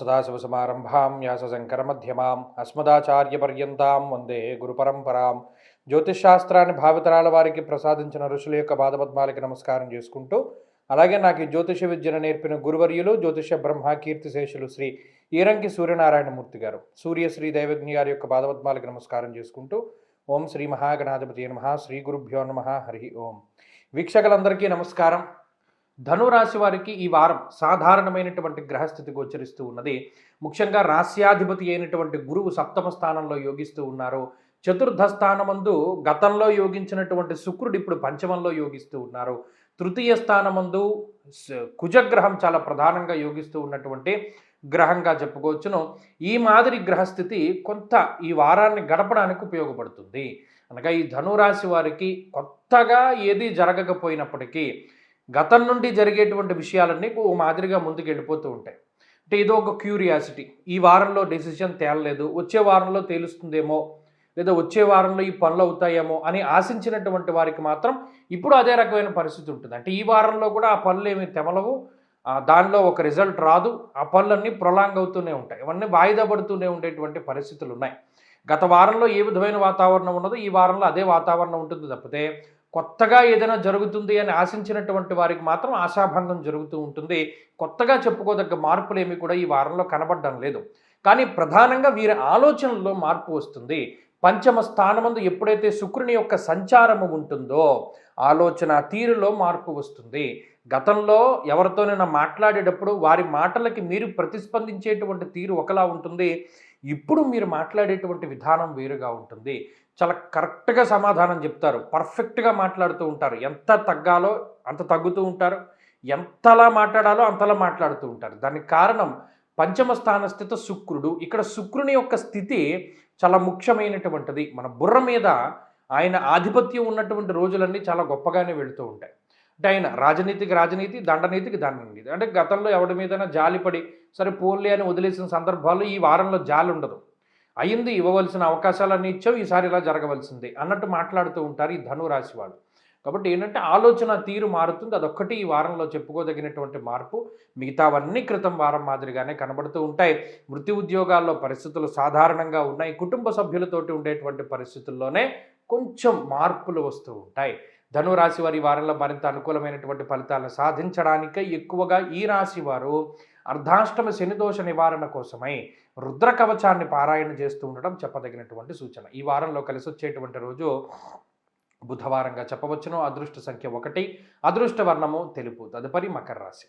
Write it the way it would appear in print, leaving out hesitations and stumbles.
సదాశివసమారంభాం వ్యాసశంకరమధ్యమాం అస్మదాచార్యపర్యంతాం వందే గురుపరంపరాం. జ్యోతిష్శాస్త్రాన్ని భావితరాల వారికి ప్రసాదించిన ఋషుల యొక్క పాదపద్మాలకి నమస్కారం చేసుకుంటూ, అలాగే నాకు ఈ జ్యోతిష విద్యను నేర్పిన గురువర్యులు జ్యోతిష బ్రహ్మ కీర్తిశేషులు శ్రీ ఈరంకి సూర్యనారాయణమూర్తి గారు, సూర్యశ్రీ దైవజ్ఞ గారి యొక్క పాదపద్మాలకి నమస్కారం చేసుకుంటూ, ఓం శ్రీ మహాగణాధిపతి నమః, శ్రీ గురుభ్యో నమః, హరి ఓం. వీక్షకులందరికీ నమస్కారం. ధనురాశి వారికి ఈ వారం సాధారణమైనటువంటి గ్రహస్థితి గోచరిస్తూ ఉన్నది. ముఖ్యంగా రాశ్యాధిపతి అయినటువంటి గురువు సప్తమ స్థానంలో యోగిస్తూ ఉన్నారు. చతుర్థ స్థానమందు గతంలో యోగించినటువంటి శుక్రుడు ఇప్పుడు పంచమంలో యోగిస్తూ ఉన్నారు. తృతీయ స్థానమందు కుజగ్రహం చాలా ప్రధానంగా యోగిస్తూ ఉన్నటువంటి గ్రహంగా చెప్పుకోవచ్చును. ఈ మాదిరి గ్రహస్థితి కొంత ఈ వారాన్ని గడపడానికి ఉపయోగపడుతుంది. అనగా ఈ ధనురాశి వారికి కొత్తగా ఏది జరగకపోయినప్పటికీ గతం నుండి జరిగేటువంటి విషయాలన్నీ ఓ మాదిరిగా ముందుకు వెళ్ళిపోతూ ఉంటాయి. అంటే ఏదో ఒక క్యూరియాసిటీ, ఈ వారంలో డెసిషన్ తేలలేదు, వచ్చే వారంలో తేలుస్తుందేమో, లేదా వచ్చే వారంలో ఈ పనులు అవుతాయేమో అని ఆశించినటువంటి వారికి మాత్రం ఇప్పుడు అదే రకమైన పరిస్థితి ఉంటుంది. అంటే ఈ వారంలో కూడా ఆ పనులు ఏమి తెమలవు, దానిలో ఒక రిజల్ట్ రాదు, ఆ పనులన్నీ ప్రొలాంగ్ అవుతూనే ఉంటాయి, ఇవన్నీ వాయిదా పడుతూనే ఉండేటువంటి పరిస్థితులు ఉన్నాయి. గత వారంలో ఏ విధమైన వాతావరణం ఉన్నదో ఈ వారంలో అదే వాతావరణం ఉంటుంది తప్పితే కొత్తగా ఏదైనా జరుగుతుంది అని ఆశించినటువంటి వారికి మాత్రం ఆశాభంగం జరుగుతూ ఉంటుంది. కొత్తగా చెప్పుకోదగ్గ మార్పులు ఏమి కూడా ఈ వారంలో కనబడడం లేదు. కానీ ప్రధానంగా వీరి ఆలోచనల్లో మార్పు వస్తుంది. పంచమ స్థానమందు ఎప్పుడైతే శుక్రుని యొక్క సంచారము ఉంటుందో ఆలోచన తీరులో మార్పు వస్తుంది. గతంలో ఎవరితోనైనా మాట్లాడేటప్పుడు వారి మాటలకి మీరు ప్రతిస్పందించేటువంటి తీరు ఒకలా ఉంటుంది. ఇప్పుడు మీరు మాట్లాడేటువంటి విధానం వేరుగా ఉంటుంది. చాలా కరెక్ట్గా సమాధానం చెప్తారు, పర్ఫెక్ట్గా మాట్లాడుతూ ఉంటారు. ఎంత తగ్గాలో అంత తగ్గుతూ ఉంటారు, ఎంతలా మాట్లాడాలో అంతలా మాట్లాడుతూ ఉంటారు. దానికి కారణం పంచమ స్థాన స్థితి శుక్రుడు. ఇక్కడ శుక్రుని యొక్క స్థితి చాలా ముఖ్యమైనటువంటిది. మన బుర్ర మీద ఆయన ఆధిపత్యం ఉన్నటువంటి రోజులన్నీ చాలా గొప్పగానే వెళుతూ ఉంటాయి. అంటే ఆయన రాజనీతికి రాజనీతి, దండనీతికి దండనీతి. అంటే గతంలో ఎవడి మీదైనా జాలిపడి సరే పోన్లే అని వదిలేసిన సందర్భాల్లో ఈ వారంలో జాలి ఉండదు. అయింది, ఇవ్వవలసిన అవకాశాలన్నీ ఇచ్చావు, ఈసారి ఇలా జరగవలసిందే అన్నట్టు మాట్లాడుతూ ఉంటారు ఈ ధనురాశి వాళ్ళు. కాబట్టి ఏంటంటే ఆలోచన తీరు మారుతుంది. అదొక్కటి ఈ వారంలో చెప్పుకోదగినటువంటి మార్పు. మిగతావన్నీ క్రితం వారం మాదిరిగానే కనబడుతూ ఉంటాయి. వృత్తి ఉద్యోగాల్లో పరిస్థితులు సాధారణంగా ఉన్నాయి. కుటుంబ సభ్యులతోటి ఉండేటువంటి పరిస్థితుల్లోనే కొంచెం మార్పులు వస్తూ ఉంటాయి. ధనురాశి వారి వారంలో మరింత అనుకూలమైనటువంటి ఫలితాలను సాధించడానికే ఎక్కువగా ఈ రాశి వారు అర్ధాష్టమ శనిదోష నివారణ కోసమై రుద్ర కవచాన్ని పారాయణ చేస్తూ ఉండడం చెప్పదగినటువంటి సూచన. ఈ వారంలో కలిసి వచ్చేటువంటి రోజు బుధవారంగా చెప్పవచ్చును. అదృష్ట సంఖ్య 1, అదృష్ట వర్ణము తెలుపు. తదుపరి మకర రాశి.